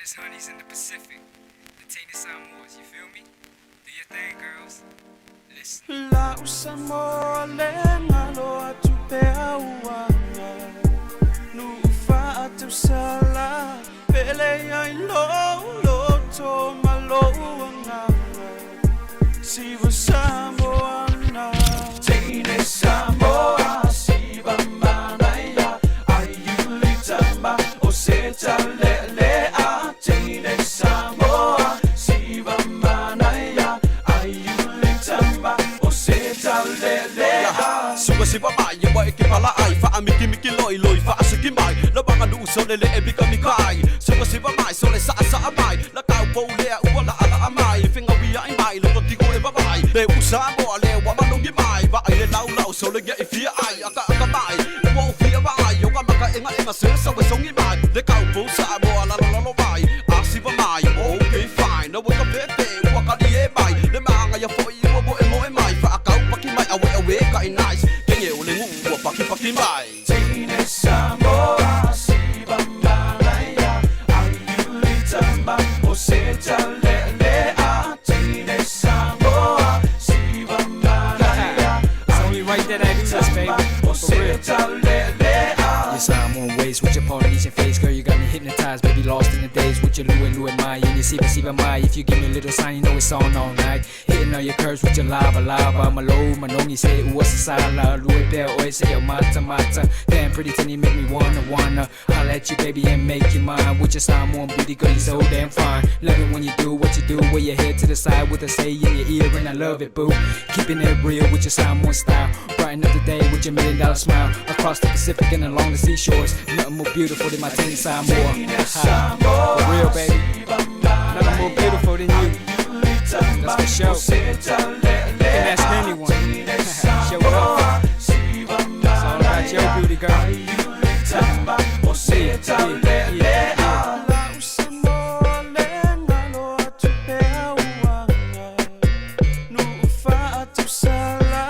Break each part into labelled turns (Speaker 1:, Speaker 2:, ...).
Speaker 1: finest honeys in the Pacific. The Teine Samoa, you feel me? Do your thing, girls. Listen.
Speaker 2: La Samoa lenga lo atu pea uanga. Nu ufa atu sala. Pele ai lo to maluanga. Siva Samoana. Teine Samoa. Siva manaya. Ayuli tamba. Oseta lele a. Teine Samoa. Siva manaya. Ayuli tamba. Oseta lele a.
Speaker 3: Suga si babae, wa ikipala ay fa amiki miki loy loy fa asikimay. La baka du so lele e bika mikai. Suga si babae so le sa amay. La kau po le wala ala amay. Finga wi ai mai lo ti ko e babae. Le usa mo le wa manong mai. Ba ai le lau so le ge fi ai aka mai. Wo fi ai yo ka maka enga se so we songi mai. Le kau po sa mo la lo mai. Asi babae, okay fine. No wa ka pepe, wa ka die mai. Le manga ya fo i wo e mo e mai fa kau paki mai awe ka nice. Paki mai.
Speaker 2: Teine Samoa, Siva manaya, ayuli tamba, oseta lele a. Teine Samoa, Siva manaya,
Speaker 1: It's only right that I do this, baby.
Speaker 2: oseta lele a.
Speaker 1: Yes, I'm on ways with your Polynesian face, girl. You got me hypnotized, baby, lost in the days with your Lue Mai and your Siva Mai. If you give me a little sign, you know it's on all night. Hitting all your curves with your lava. Malo, manongi say, what's the sala? Lue Bell, always say, mata. Damn pretty thing, you make me wanna. I'll let you, baby, and make you mine. With your Samoan beauty, girl, you're so damn fine. Love it when you do what you do, with your head to the side with a say in your ear, and I love it, boo. Keeping it real with your Samoan style. Brighten up the day with your $1 million smile. Across the Pacific and along the seashores. Nothing more beautiful than my Teine Samoa. For real, baby. Nothing more beautiful than you. That's for sure. You can ask anyone. Show it off. It's all about your beauty, girl.
Speaker 2: La Samoa lenga lo atu pea uanga. Nu ufa atu sala.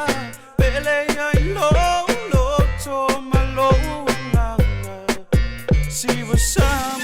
Speaker 2: Pele ai lo to maluanga. Siva Samoa.